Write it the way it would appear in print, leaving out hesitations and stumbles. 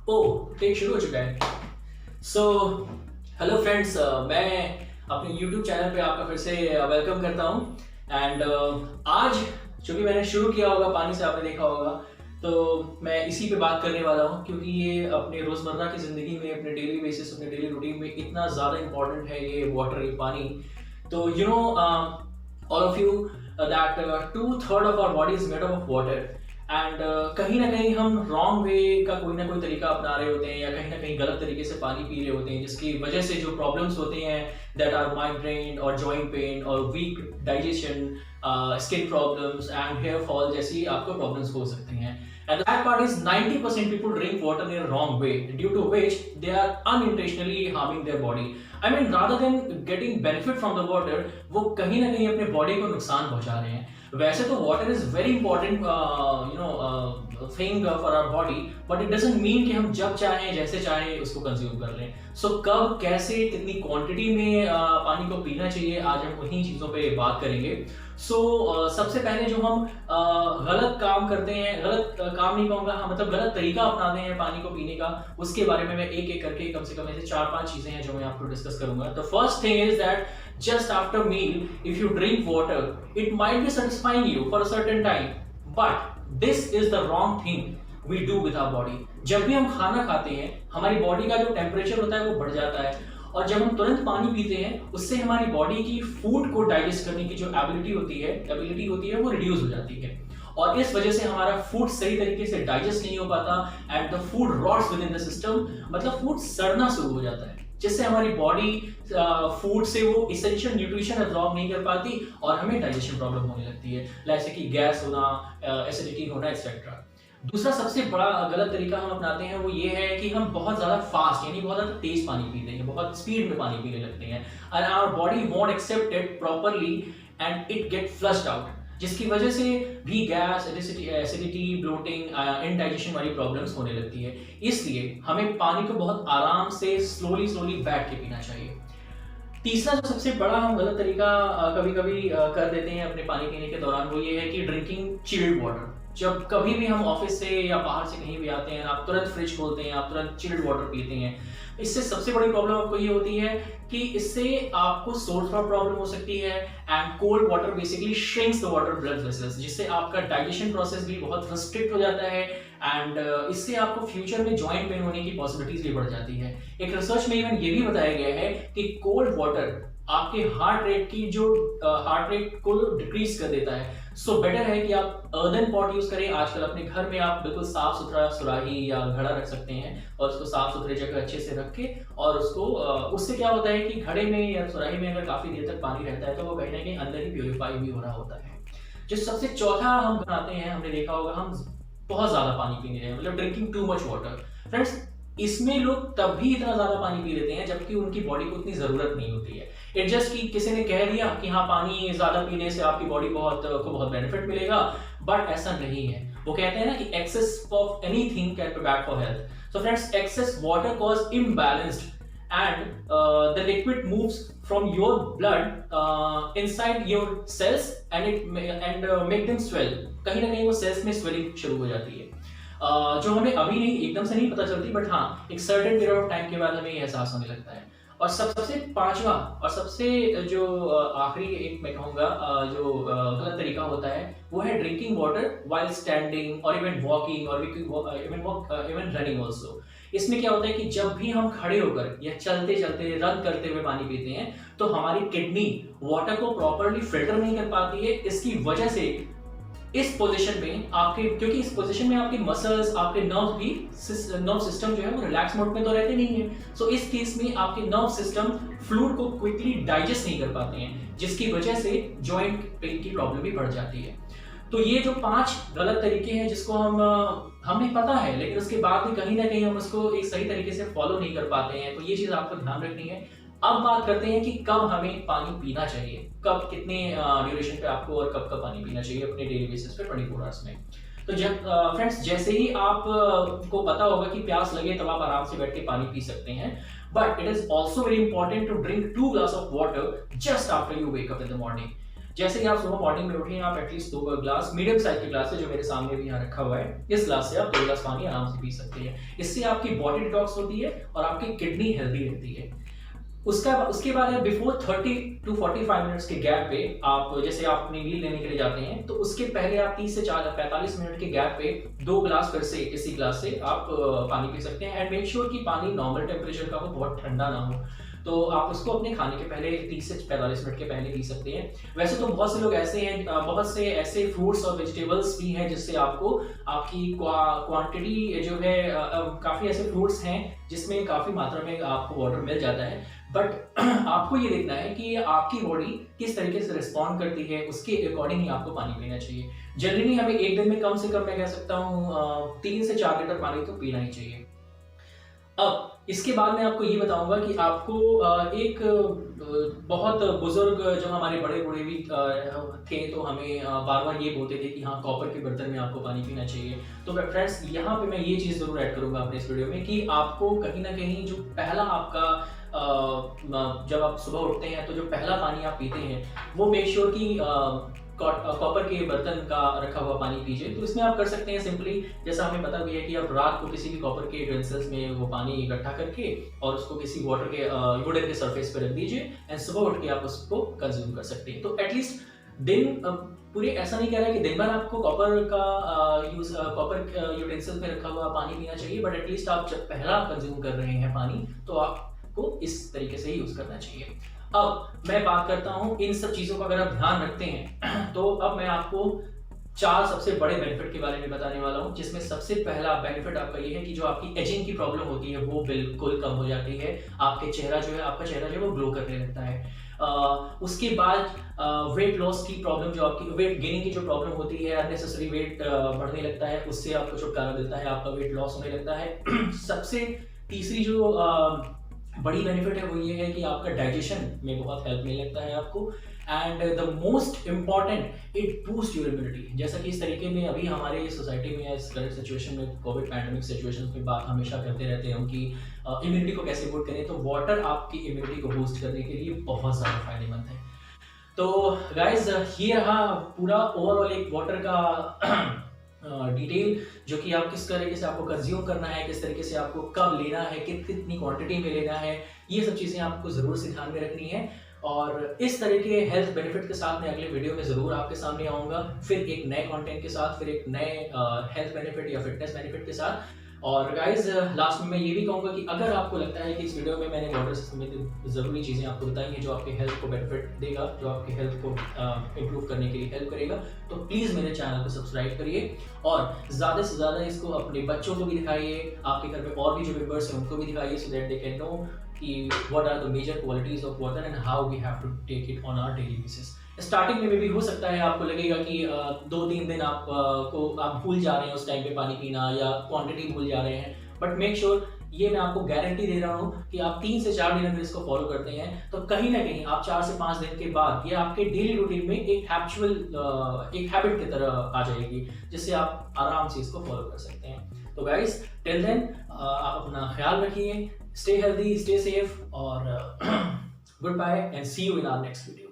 ओह take शुरू हो चुका है। सो हेलो फ्रेंड्स, मैं अपने यूट्यूब चैनल पे आपका फिर से वेलकम करता हूँ। एंड आज चूंकि मैंने शुरू किया होगा पानी से, आपने देखा होगा, तो मैं इसी पे बात करने वाला हूँ क्योंकि ये अपने रोज़मर्रा की ज़िंदगी में, अपने डेली बेसिस, अपने डेली रूटीन में इतना ज़्यादा इंपॉर्टेंट है ये वाटर, ये पानी। तो all of you that 2/3 of our body is made of water. And कहीं ना कहीं हम रॉन्ग वे का कोई ना कोई तरीका अपना रहे होते हैं या कहीं ना कहीं गलत तरीके से पानी पी रहे होते हैं, जिसकी वजह से जो प्रॉब्लम्स होते हैं दैट आर माइग्रेन और जॉइंट पेन और weak digestion, skin problems and hair fall जैसी आपको प्रॉब्लम्स हो सकती हैं। And the bad part is 90% people drink water in a wrong way, due to which they are unintentionally harming their body. I mean, rather than getting benefit from the water, वो कहीं ना कहीं अपने body को नुकसान पहुंचा रहे हैं। वैसे तो water is very important thing for our body, but it doesn't mean कि हम जब चाहें जैसे चाहें उसको कंज्यूम कर लें। सो कब, कैसे, कितनी क्वांटिटी में पानी को पीना चाहिए, आज हम उन्हीं चीज़ों पे बात करेंगे। सबसे पहले जो हम गलत काम करते हैं, गलत काम नहीं कहूँगा, हाँ मतलब गलत तरीका अपनाते हैं पानी को पीने का, उसके बारे में मैं एक एक करके कम से कम ऐसे 4-5 चीज़ें हैं जो मैं आपको डिस्कस करूंगा। The first thing is that just after meal, if you drink water, it might be satisfying you for a certain time, but this is the wrong thing we do with our body. जब भी हम खाना खाते हैं, हमारी body का जो temperature होता है वो बढ़ जाता है, और जब हम तुरंत पानी पीते हैं उससे हमारी बॉडी की फूड को डाइजेस्ट करने की जो एबिलिटी होती है वो रिड्यूस हो जाती है, और इस वजह से हमारा फूड सही तरीके से डाइजेस्ट नहीं हो पाता and the food rots with in the system, मतलब फूड सड़ना शुरू हो जाता है, जिससे हमारी बॉडी फूड से वो इसेंशियल न्यूट्रिशन एब्जॉर्ब नहीं कर पाती और हमें डाइजेशन प्रॉब्लम होने लगती है, जैसे कि गैस होना, एसिडिटी होना एक्सेट्रा। दूसरा सबसे बड़ा गलत तरीका हम अपनाते हैं वो ये है कि हम बहुत ज़्यादा फास्ट यानी बहुत ज़्यादा तेज पानी पीते हैं, बहुत स्पीड में पानी पीने लगते हैं, and our body won't accept it properly and it get flushed out, जिसकी वजह से भी गैस, एसिडिटी, ब्लोटिंग, इनडाइजेशन वाली प्रॉब्लम्स होने लगती है। इसलिए हमें पानी को बहुत आराम से स्लोली बैठ के पीना चाहिए। तीसरा जो सबसे बड़ा हम गलत तरीका कभी कभी कर देते हैं अपने पानी पीने के दौरान वो ये है कि ड्रिंकिंग चिल्ड वाटर। जब कभी भी हम ऑफिस से या बाहर से कहीं भी आते हैं, आप तुरंत फ्रिज खोलते हैं, आप तुरंत चिल्ड वाटर पीते हैं। इससे सबसे बड़ी प्रॉब्लम आपको ये होती है कि इससे आपको सोर थ्रोट प्रॉब्लम हो सकती है, and cold water basically shrinks the water blood vessels, जिससे आपका डाइजेशन प्रोसेस भी बहुत रिस्ट्रिक्ट हो जाता है, एंड इससे आपको फ्यूचर में जॉइंट पेन होने की पॉसिबिलिटीज भी बढ़ जाती है। एक रिसर्च में इवन ये भी बताया गया है कि कोल्ड वाटर आपके हार्ट रेट को डिक्रीज कर देता है। सो बेटर है कि आप अर्दन पॉट यूज करें। आजकल अपने घर में आप बिल्कुल साफ सुथरा सुराही या घड़ा रख सकते हैं और उसको साफ सुथरे जगह अच्छे से रख के, और उसको उससे क्या होता है कि घड़े में या सुराही में अगर काफी देर तक पानी रहता है तो वो कहीं ना कहीं अंदर ही प्योरीफाई भी हो रहा होता है। जो सबसे चौथा हम बनाते हैं, हमने देखा होगा, हम बहुत ज्यादा पानी पीने हैं, मतलब drinking too much water. Friends, इसमें लोग तब भी इतना ज्यादा पानी पी लेते हैं जबकि उनकी बॉडी को उतनी जरूरत नहीं होती है। इट जस्ट कि किसी ने कह दिया कि हाँ पानी ज्यादा पीने से आपकी बॉडी को बहुत बेनिफिट मिलेगा, बट ऐसा नहीं है। वो कहते हैं ना कि excess of anything can be bad for health. So friends, excess water cause imbalanced and the liquid moves from your blood inside your cells and make them swell। कहीं ना कहीं वो सेल्स में स्वेलिंग शुरू हो जाती है, जो हमें अभी नहीं, एकदम से नहीं पता चलती, बट हाँ एक सर्टेन पीरियड ऑफ टाइम के बाद हमें एहसास होने लगता है। और सबसे पांचवा और सबसे जो आखिरी एक मैं कहूँगा जो गलत तरीका होता है वो है ड्रिंकिंग वाटर व्हाइल स्टैंडिंग और इवन वॉकिंग और इवन रनिंग ऑल्सो। इसमें क्या होता है कि जब भी हम खड़े होकर या चलते चलते रन करते हुए पानी पीते हैं तो हमारी किडनी वाटर को प्रॉपरली फिल्टर नहीं कर पाती है। इसकी वजह से इस पोजीशन में क्योंकि इस पोजीशन में आपके मसल्स, आपके नर्व सिस्टम जो है वो रिलैक्स मोड में तो रहते नहीं है। सो इस केस में आपके नर्व सिस्टम फ्लूइड को क्विकली डाइजेस्ट नहीं कर पाते हैं, जिसकी वजह से जॉइंट पेन की प्रॉब्लम भी बढ़ जाती है। तो ये जो 5 गलत तरीके हैं जिसको हमें पता है, लेकिन उसके बाद भी कहीं ना कहीं हम उसको एक सही तरीके से फॉलो नहीं कर पाते हैं, तो ये चीज आपको ध्यान रखनी है। अब बात करते हैं कि कब हमें पानी पीना चाहिए, कब, कितने ड्यूरेशन पे आपको और कब पानी पीना चाहिए अपने डेली बेसिस पे 24 आवर्स में। तो जब फ्रेंड्स, जैसे ही आप को पता होगा कि प्यास लगे तब आप आराम से बैठ के पानी पी सकते हैं, but it is also very important to drink 2 glass of water just after you wake up in the morning. जैसे ही आप सुबह मॉर्निंग में उठें, आप एटलीस्ट 2 ग्लास, मीडियम साइज के ग्लास है जो मेरे सामने भी यहाँ रखा हुआ है, इस ग्लास से आप 2 ग्लास पानी आराम से पी सकते हैं। इससे आपकी बॉडी डिटॉक्स होती है और आपकी किडनी हेल्दी रहती है। उसके बाद है बिफोर 30 टू 45 मिनट्स के गैप पे आप, जैसे आप अपनी मील लेने के लिए जाते हैं, तो उसके पहले आप 30 से 45 मिनट के गैप पे 2 ग्लास फिर से इसी ग्लास से आप पानी पी सकते हैं। एंड मेक श्योर कि पानी नॉर्मल टेम्परेचर का हो, बहुत ठंडा ना हो। तो आप उसको अपने खाने के पहले 30 से 45 मिनट के पहले पी सकते हैं। वैसे तो बहुत से लोग ऐसे हैं, बहुत से ऐसे फ्रूट्स और वेजिटेबल्स भी हैं जिससे आपको आपकी क्वांटिटी जो है, काफ़ी ऐसे फ्रूट्स हैं जिसमें काफ़ी मात्रा में आपको वाटर मिल जाता है। बट आपको ये देखना है कि आपकी बॉडी किस तरीके से रिस्पॉन्ड करती है, उसके अकॉर्डिंग ही आपको पानी पीना चाहिए। जनरली हमें एक दिन में कम से कम, मैं कह सकता हूँ 3 से 4 लीटर पानी तो पीना ही चाहिए। अब इसके बाद मैं आपको ये बताऊंगा कि आपको एक बहुत बुजुर्ग, जब हमारे बड़े बूढ़े भी थे तो हमें बार बार ये बोलते थे कि हाँ, कॉपर के बर्तन में आपको पानी पीना चाहिए। तो फ्रेंड्स, यहाँ पे मैं ये चीज़ ज़रूर ऐड करूँगा अपने इस वीडियो में कि आपको कहीं ना कहीं जो पहला आपका जब आप सुबह उठते हैं तो जो पहला पानी आप पीते हैं वो मेक श्योर कि कॉपर के बर्तन का रखा हुआ पानी पीजिए। तो इसमें आप कर सकते हैं सिंपली, जैसा हमें पता भी है कि आप रात को किसी भी कॉपर के यूटेंसिल्स में वो पानी इकट्ठा करके और उसको किसी वाटर के वुडन के सरफेस पर रख दीजिए एंड सुबह उठ के आप उसको कंज्यूम कर सकते हैं। तो एटलीस्ट दिन पूरे, ऐसा नहीं कह रहा है कि दिन भर आपको कॉपर यूटेंसिल में रखा हुआ पानी पीना चाहिए, बट एटलीस्ट आप जब पहला कंज्यूम कर रहे हैं पानी तो आपको इस तरीके से ही यूज करना चाहिए। अब मैं बात करता हूं इन सब चीजों का अगर आप ध्यान रखते हैं तो अब मैं आपको 4 सबसे बड़े बेनिफिट के बारे में बताने वाला हूं, जिसमें सबसे पहला बेनिफिट आपका ये है कि जो आपकी एजिंग की प्रॉब्लम होती है वो बिल्कुल कम हो जाती है। आपका चेहरा जो है वो ग्लो करने लगता है। उसके बाद वेट लॉस की प्रॉब्लम, जो आपकी वेट गेनिंग की जो प्रॉब्लम होती है, अननेसेसरी वेट बढ़ने लगता है, उससे आपको छुटकारा मिलता है, आपका वेट लॉस होने लगता है। सबसे तीसरी जो बड़ी बेनिफिट है वो ये है कि आपका डाइजेशन में बहुत हेल्प मिलने लगता है आपको। And the most important, it boost your immunity. जैसा कि इस तरीके में अभी हमारे सोसाइटी में, इस करंट सिचुएशन में, कोविड पैंडेमिक सिचुएशन में बात हमेशा करते रहते हैं कि इम्यूनिटी को कैसे बूस्ट करें, तो वाटर आपकी इम्यूनिटी को बूस्ट करने के लिए बहुत ज़्यादा फायदेमंद है। तो गाइज, ये रहा पूरा ओवरऑल एक वाटर का डिटेल, जो कि आप किस तरीके से आपको कंज्यूम करना है, किस तरीके से आपको कब लेना है, कितनी क्वांटिटी में लेना है, ये सब चीज़ें आपको ज़रूर से ध्यान में रखनी है। और इस तरह के हेल्थ बेनिफिट के साथ मैं अगले वीडियो में ज़रूर आपके सामने आऊँगा, फिर एक नए कंटेंट के साथ, फिर एक नए हेल्थ बेनिफिट या फिटनेस बेनिफिट के साथ। और गाइज, लास्ट में मैं ये भी कहूँगा कि अगर आपको लगता है कि इस वीडियो में मैंने वाटर से संबंधित ज़रूरी चीज़ें आपको बताई हैं जो आपके हेल्थ को बेनिफिट देगा, जो आपके हेल्थ को इम्प्रूव करने के लिए हेल्प करेगा, तो प्लीज़ मेरे चैनल को सब्सक्राइब करिए और ज़्यादा से ज़्यादा इसको अपने बच्चों को भी दिखाइए, आपके घर में और भी जो मेंबर्स हैं उनको भी दिखाइए, so that they can know कि what are the major qualities of water and how we have to take it on our daily basis. Starting में भी हो सकता है आपको लगेगा कि 2-3 दिन आप भूल जा रहे हैं उस टाइम पे पानी पीना, या क्वांटिटी भूल जा रहे हैं, बट मेक श्योर, ये मैं आपको गारंटी दे रहा हूँ कि आप 3 से 4 दिन अगर इसको फॉलो करते हैं तो कहीं ना कहीं आप 4 से 5 दिन के बाद ये आपके डेली रूटीन में एक हैबिट की तरह आ जाएगी, जिससे आप आराम से इसको फॉलो कर सकते हैं। तो गाइस, टिल देन आप अपना ख्याल रखिए, स्टे हेल्दी, स्टे सेफ, और good bye and see you in our next video.